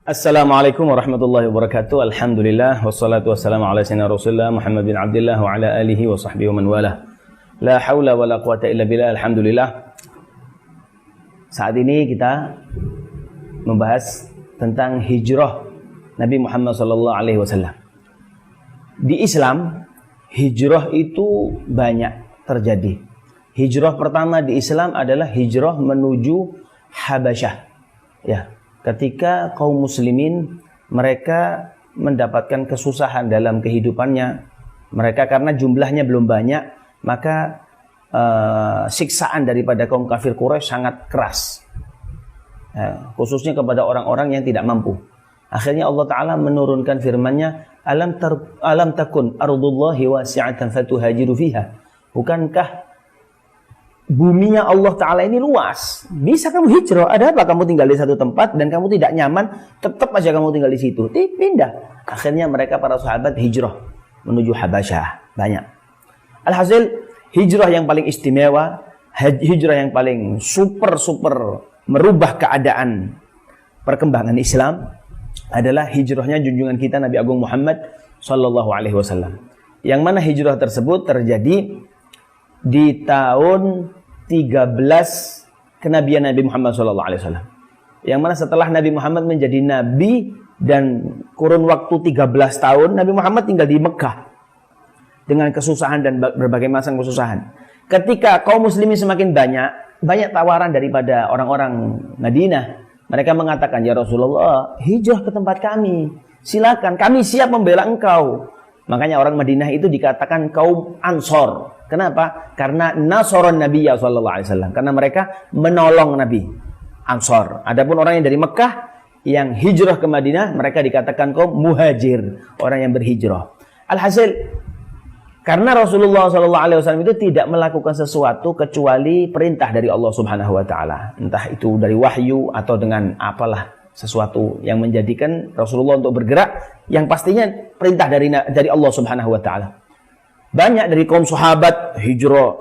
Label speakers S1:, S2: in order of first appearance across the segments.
S1: Assalamualaikum warahmatullahi wabarakatuh. Alhamdulillah wassalatu wassalamu ala sayyidina Rasulillah Muhammad bin Abdullah wa ala alihi wa sahbihi wa man walah. La haula wa la quwata illa billah. Alhamdulillah. Saat ini kita membahas tentang hijrah Nabi Muhammad sallallahu alaihi wasallam. Di Islam, hijrah itu banyak terjadi. Hijrah pertama di Islam adalah hijrah menuju Habasyah. Ya. Ketika kaum muslimin mereka mendapatkan kesusahan dalam kehidupannya, mereka karena jumlahnya belum banyak, maka siksaan daripada kaum kafir Quraisy sangat keras, khususnya kepada orang-orang yang tidak mampu. Akhirnya Allah Ta'ala menurunkan firman-Nya, alam takun ardullahi wasi'atan fatuhajiru fiha. Bukankah buminya Allah Ta'ala ini luas, bisa kamu hijrah. Ada apa kamu tinggal di satu tempat dan kamu tidak nyaman, tetap aja kamu tinggal di situ, pindah. Akhirnya mereka para sahabat hijrah menuju Habasyah, banyak. Alhasil hijrah yang paling istimewa, hijrah yang paling super merubah keadaan perkembangan Islam adalah hijrahnya junjungan kita Nabi Agung Muhammad sallallahu alaihi wasallam. Yang mana hijrah tersebut terjadi di tahun 13 kenabian Nabi Muhammad SAW. Yang mana setelah Nabi Muhammad menjadi Nabi dan kurun waktu 13 tahun, Nabi Muhammad tinggal di Mekah dengan kesusahan dan berbagai macam kesusahan. Ketika kaum muslimin semakin banyak tawaran daripada orang-orang Madinah. Mereka mengatakan, ya Rasulullah, hijrah ke tempat kami. Silakan, kami siap membela engkau. Makanya orang Madinah itu dikatakan kaum Ansor. Kenapa? Karena nasoron Nabi sallallahu alaihi wasallam. Karena mereka menolong Nabi. Ansor. Adapun orang yang dari Mekah yang hijrah ke Madinah, mereka dikatakan kaum muhajir, orang yang berhijrah. Alhasil, karena Rasulullah sallallahu alaihi wasallam itu tidak melakukan sesuatu kecuali perintah dari Allah Subhanahu wa taala. Entah itu dari wahyu atau dengan apalah sesuatu yang menjadikan Rasulullah untuk bergerak, yang pastinya perintah dari Allah Subhanahu wa taala. Banyak dari kaum sahabat hijrah.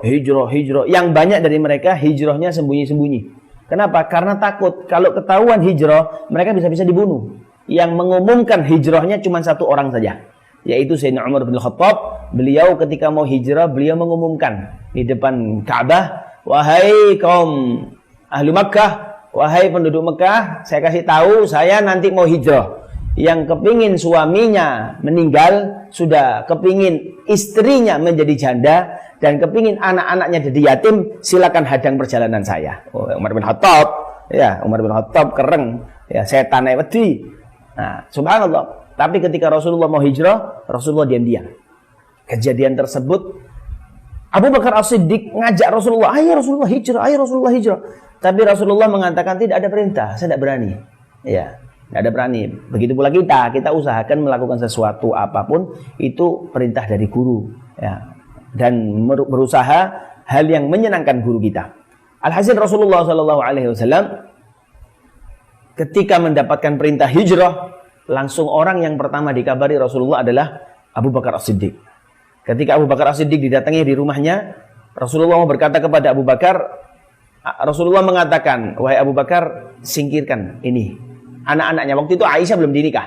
S1: Yang banyak dari mereka hijrahnya sembunyi-sembunyi. Kenapa? Karena takut kalau ketahuan hijrah, mereka bisa-bisa dibunuh. Yang mengumumkan hijrahnya cuma satu orang saja, yaitu Sayyidina Umar bin Khattab. Beliau ketika mau hijrah, beliau mengumumkan di depan Ka'bah, wahai kaum ahli Makkah, wahai penduduk Mekah, saya kasih tahu, saya nanti mau hijrah. Yang kepingin suaminya meninggal, sudah kepingin istrinya menjadi janda, dan kepingin anak-anaknya jadi yatim, silakan hadang perjalanan saya. Umar bin Khattab, ya, Umar bin Khattab kereng, ya, setan wedi. Nah, subhanallah. Tapi ketika Rasulullah mau hijrah, Rasulullah diam-diam. Kejadian tersebut, Abu Bakar As-Siddiq ngajak Rasulullah, ayo Rasulullah hijrah, ayo Rasulullah hijrah. Tapi Rasulullah mengatakan tidak ada perintah, saya tidak berani. Ya. Tidak ada berani. Begitu pula kita usahakan melakukan sesuatu apapun itu perintah dari guru, ya, dan berusaha hal yang menyenangkan guru kita. Alhasil Rasulullah SAW ketika mendapatkan perintah hijrah, langsung orang yang pertama dikabari Rasulullah adalah Abu Bakar As-Siddiq. Ketika Abu Bakar As-Siddiq didatangi di rumahnya, Rasulullah berkata kepada Abu Bakar, Rasulullah mengatakan, wahai Abu Bakar, singkirkan ini anak-anaknya. Waktu itu Aisyah belum dinikah,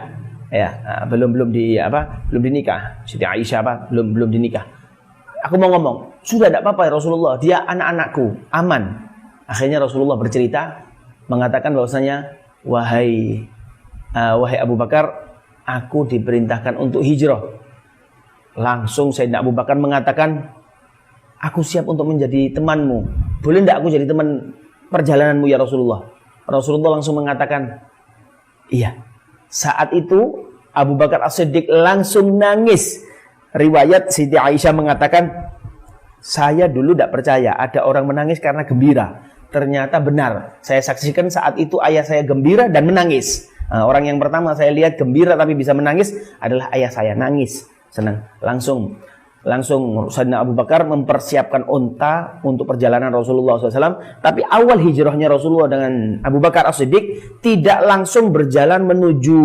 S1: ya, belum dinikah. Siti Aisyah belum dinikah. Aku mau ngomong, sudah tidak apa-apa ya Rasulullah, dia anak-anakku aman. Akhirnya Rasulullah bercerita mengatakan bahwasanya, wahai Abu Bakar, aku diperintahkan untuk hijrah. Langsung Sayyidina Abu Bakar mengatakan, aku siap untuk menjadi temanmu. Boleh tidak aku jadi teman perjalananmu ya Rasulullah? Rasulullah langsung mengatakan, iya. Saat itu Abu Bakar As-Siddiq langsung nangis. Riwayat Siti Aisyah mengatakan, saya dulu tidak percaya ada orang menangis karena gembira. Ternyata benar. Saya saksikan saat itu ayah saya gembira dan menangis. Orang yang pertama saya lihat gembira tapi bisa menangis adalah ayah saya, nangis, senang. Langsung Sayyidina Abu Bakar mempersiapkan unta untuk perjalanan Rasulullah SAW. Tapi awal hijrahnya Rasulullah dengan Abu Bakar As-Siddiq tidak langsung berjalan menuju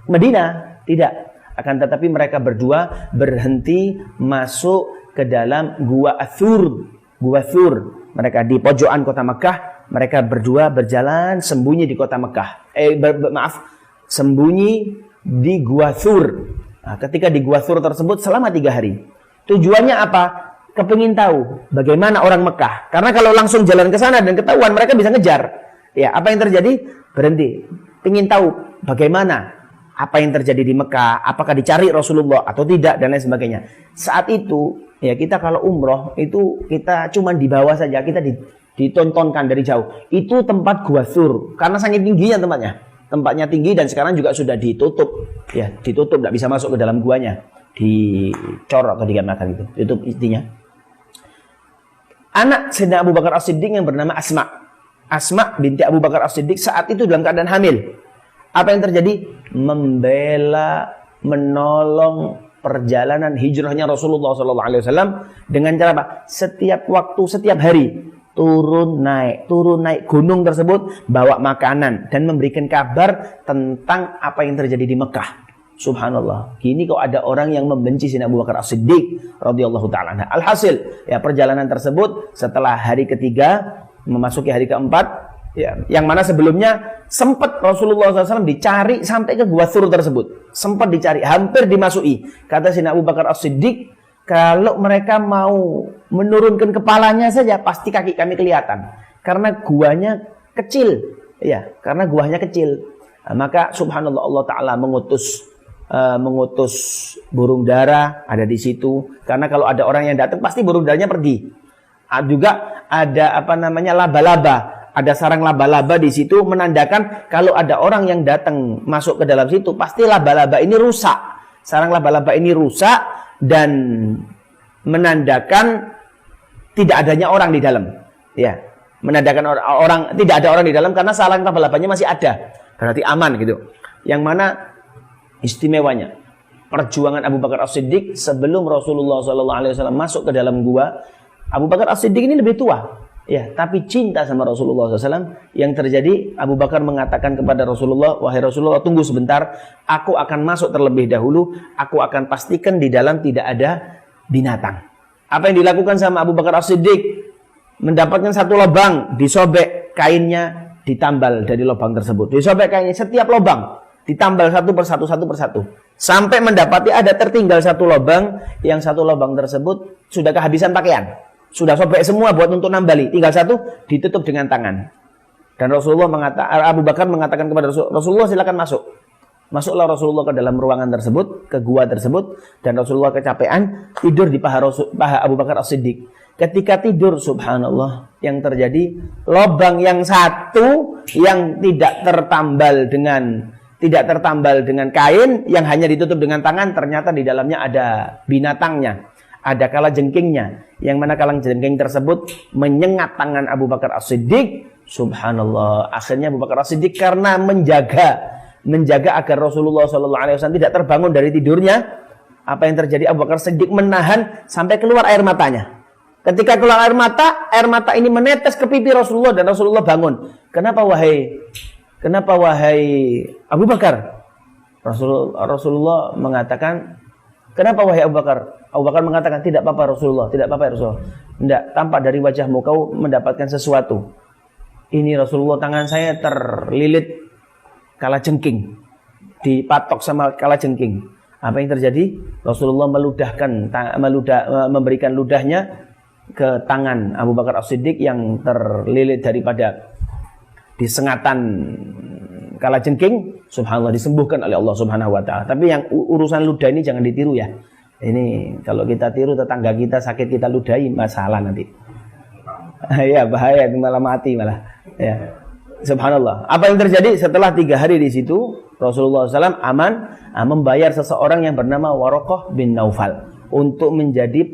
S1: Madinah, tidak. Akan tetapi mereka berdua berhenti masuk ke dalam Gua Thur. Mereka di pojokan kota Makkah mereka berdua berjalan sembunyi di kota Mekah. Sembunyi di Gua Thur. Nah, ketika di Gua Thur tersebut selama 3 hari. Tujuannya apa? Kepingin tahu bagaimana orang Mekah. Karena kalau langsung jalan ke sana dan ketahuan, mereka bisa ngejar. Ya, apa yang terjadi? Berhenti. Pingin tahu bagaimana apa yang terjadi di Mekah, apakah dicari Rasulullah atau tidak, dan lain sebagainya. Saat itu, ya kita kalau umroh, itu kita cuma di bawah saja, kita ditontonkan dari jauh. Itu tempat Gua Thur, karena sangat tingginya tempatnya. Tempatnya tinggi dan sekarang juga sudah ditutup. Ya, ditutup, tidak bisa masuk ke dalam guanya. Dicor atau digamalkan gitu. Itu intinya. Anak Sayyidina Abu Bakar As-Siddiq yang bernama Asma. Asma binti Abu Bakar As-Siddiq saat itu dalam keadaan hamil. Apa yang terjadi? Membela, menolong perjalanan hijrahnya Rasulullah SAW dengan cara apa? Setiap waktu, setiap hari turun naik gunung tersebut, bawa makanan dan memberikan kabar tentang apa yang terjadi di Mekah. Subhanallah. Gini kok ada orang yang membenci Sayyidina Abu Bakar As-Siddiq radhiyallahu taala. Alhasil, ya perjalanan tersebut setelah hari ketiga memasuki hari keempat, ya, yang mana sebelumnya sempat Rasulullah SAW dicari sampai ke Gua Thur tersebut. Sempat dicari, hampir dimasuki. Kata Sayyidina Abu Bakar As-Siddiq, kalau mereka mau menurunkan kepalanya saja, pasti kaki kami kelihatan. Karena guanya kecil. Ya, karena guanya kecil. Nah, maka subhanallah, Allah Ta'ala mengutus burung dara ada di situ. Karena kalau ada orang yang datang, pasti burung daranya pergi. Juga ada laba-laba. Ada sarang laba-laba di situ menandakan kalau ada orang yang datang masuk ke dalam situ, pasti laba-laba ini rusak. Sarang laba-laba ini rusak dan menandakan tidak adanya orang di dalam. Ya, menandakan orang tidak ada orang di dalam karena sarang laba-labanya masih ada. Berarti aman gitu. Yang mana istimewanya perjuangan Abu Bakar As-Siddiq sebelum Rasulullah SAW masuk ke dalam gua. Abu Bakar As-Siddiq ini lebih tua. Ya, tapi cinta sama Rasulullah SAW. Yang terjadi, Abu Bakar mengatakan kepada Rasulullah, wahai Rasulullah, tunggu sebentar, aku akan masuk terlebih dahulu, aku akan pastikan di dalam tidak ada binatang. Apa yang dilakukan sama Abu Bakar As-Siddiq? Mendapatkan satu lubang, disobek kainnya, ditambal dari lubang tersebut. Disobek kainnya, setiap lubang ditambal satu persatu. Sampai mendapati ada tertinggal satu lubang, yang satu lubang tersebut sudah kehabisan pakaian. Sudah sobek semua buat untuk nambali, tinggal satu ditutup dengan tangan. Dan Abu Bakar mengatakan kepada Rasulullah, silakan masuk. Masuklah Rasulullah ke dalam ruangan tersebut, ke gua tersebut, dan Rasulullah kecapean tidur di paha Abu Bakar As-Siddiq. Ketika tidur, subhanallah, yang terjadi lubang yang satu yang tidak tertambal dengan kain, yang hanya ditutup dengan tangan, ternyata di dalamnya ada binatangnya. Ada kalajengkingnya, yang mana kalajengking tersebut menyengat tangan Abu Bakar As-Siddiq. Subhanallah. Akhirnya Abu Bakar As-Siddiq karena menjaga agar Rasulullah SAW tidak terbangun dari tidurnya. Apa yang terjadi? Abu Bakar As-Siddiq menahan sampai keluar air matanya. Ketika keluar air mata ini menetes ke pipi Rasulullah dan Rasulullah bangun. Kenapa wahai Abu Bakar? Rasulullah mengatakan, kenapa wahai Abu Bakar? Abu Bakar mengatakan, tidak apa-apa Rasulullah, tidak apa-apa ya Rasulullah. Tidak, tampak dari wajahmu kau mendapatkan sesuatu. Ini Rasulullah, tangan saya terlilit kalajengking, dipatok sama kalajengking. Apa yang terjadi? Rasulullah memberikan ludahnya ke tangan Abu Bakar As-Siddiq yang terlilit daripada disengatan kalajengking. Subhanallah, disembuhkan oleh Allah Subhanahu wa taala. Tapi yang urusan ludah ini jangan ditiru ya. Ini kalau kita tiru tetangga kita sakit kita ludahi, masalah nanti. Ya bahaya, malah mati malah. Ya. Subhanallah. Apa yang terjadi setelah 3 hari di situ? Rasulullah SAW membayar seseorang yang bernama Waraqah bin Naufal untuk menjadi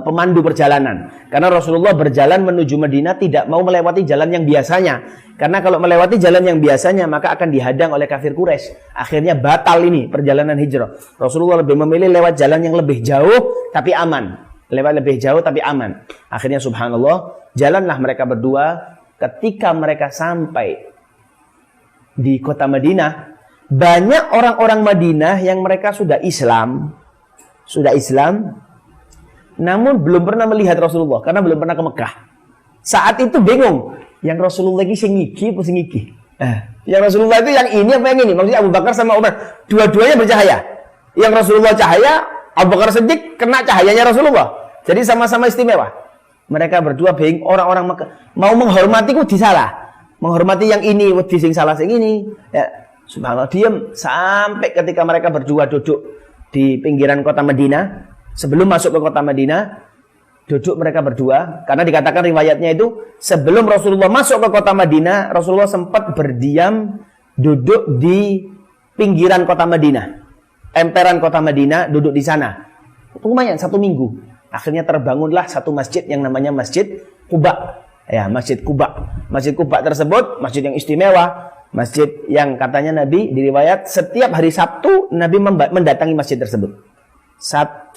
S1: pemandu perjalanan. Karena Rasulullah berjalan menuju Madinah tidak mau melewati jalan yang biasanya. Karena kalau melewati jalan yang biasanya maka akan dihadang oleh kafir Quraisy. Akhirnya batal ini perjalanan hijrah. Rasulullah lebih memilih lewat jalan yang lebih jauh tapi aman. Akhirnya subhanallah, jalanlah mereka berdua. Ketika mereka sampai di kota Madinah, banyak orang-orang Madinah yang mereka sudah Islam, namun belum pernah melihat Rasulullah karena belum pernah ke Mekah. Saat itu bingung, yang Rasulullah ini sing iki apa sing iki? Yang Rasulullah itu yang ini apa yang ini? Maksudnya Abu Bakar sama Umar, dua-duanya bercahaya. Yang Rasulullah cahaya, Abu Bakar Siddiq kena cahayanya Rasulullah. Jadi sama-sama istimewa. Mereka berdua being orang-orang Mekah. Mau menghormati ku disalah. Menghormati yang ini, wedi sing salah sing ini. Ya, subhanallah, diam sampai ketika mereka berdua duduk di pinggiran kota Madinah. Sebelum masuk ke kota Madinah, duduk mereka berdua. Karena dikatakan riwayatnya itu, sebelum Rasulullah masuk ke kota Madinah, Rasulullah sempat berdiam duduk di pinggiran kota Madinah. Emperan kota Madinah, duduk di sana. Lumayan 1 minggu. Akhirnya terbangunlah satu masjid yang namanya Masjid Quba. Ya, Masjid Quba. Masjid Quba tersebut masjid yang istimewa, masjid yang katanya Nabi diriwayat setiap hari Sabtu Nabi mendatangi masjid tersebut.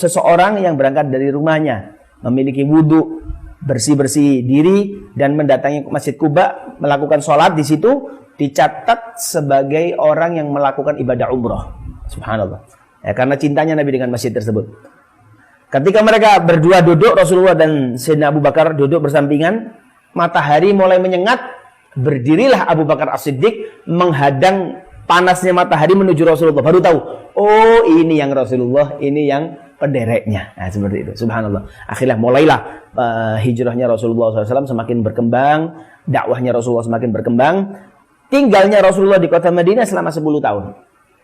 S1: Seseorang yang berangkat dari rumahnya, memiliki wudhu, bersih-bersih diri dan mendatangi Masjid Quba, melakukan sholat di situ, dicatat sebagai orang yang melakukan ibadah umroh. Subhanallah. Ya, karena cintanya Nabi dengan masjid tersebut. Ketika mereka berdua duduk, Rasulullah dan Sayyidina Abu Bakar duduk bersampingan, matahari mulai menyengat, berdirilah Abu Bakar As-Siddiq menghadang panasnya matahari menuju Rasulullah. Baru tahu, oh ini yang Rasulullah, ini yang pendereknya. Nah, seperti itu. Subhanallah. Akhirnya mulailah hijrahnya Rasulullah SAW semakin berkembang, dakwahnya Rasulullah semakin berkembang. Tinggalnya Rasulullah di kota Madinah selama 10 tahun.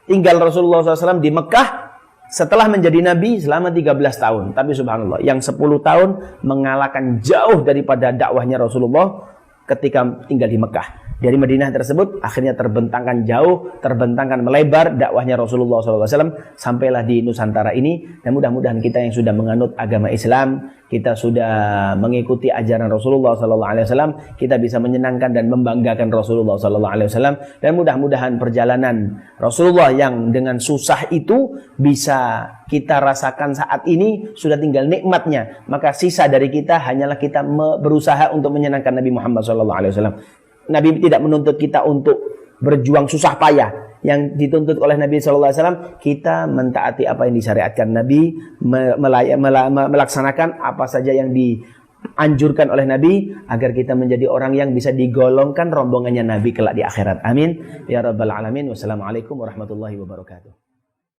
S1: Tinggal Rasulullah SAW di Mekah setelah menjadi Nabi selama 13 tahun. Tapi subhanallah, yang 10 tahun mengalahkan jauh daripada dakwahnya Rasulullah ketika tinggal di Mekah. Dari Madinah tersebut akhirnya terbentangkan jauh, terbentangkan melebar dakwahnya Rasulullah SAW sampailah di Nusantara ini. Dan mudah-mudahan kita yang sudah menganut agama Islam, kita sudah mengikuti ajaran Rasulullah SAW, kita bisa menyenangkan dan membanggakan Rasulullah SAW. Dan mudah-mudahan perjalanan Rasulullah yang dengan susah itu bisa kita rasakan saat ini, sudah tinggal nikmatnya. Maka sisa dari kita hanyalah kita berusaha untuk menyenangkan Nabi Muhammad SAW. Nabi tidak menuntut kita untuk berjuang susah payah. Yang dituntut oleh Nabi SAW, kita mentaati apa yang disyariatkan Nabi, melaksanakan apa saja yang dianjurkan oleh Nabi, agar kita menjadi orang yang bisa digolongkan rombongannya Nabi kelak di akhirat. Amin. Ya Rabbal Alamin. Wassalamualaikum warahmatullahi wabarakatuh.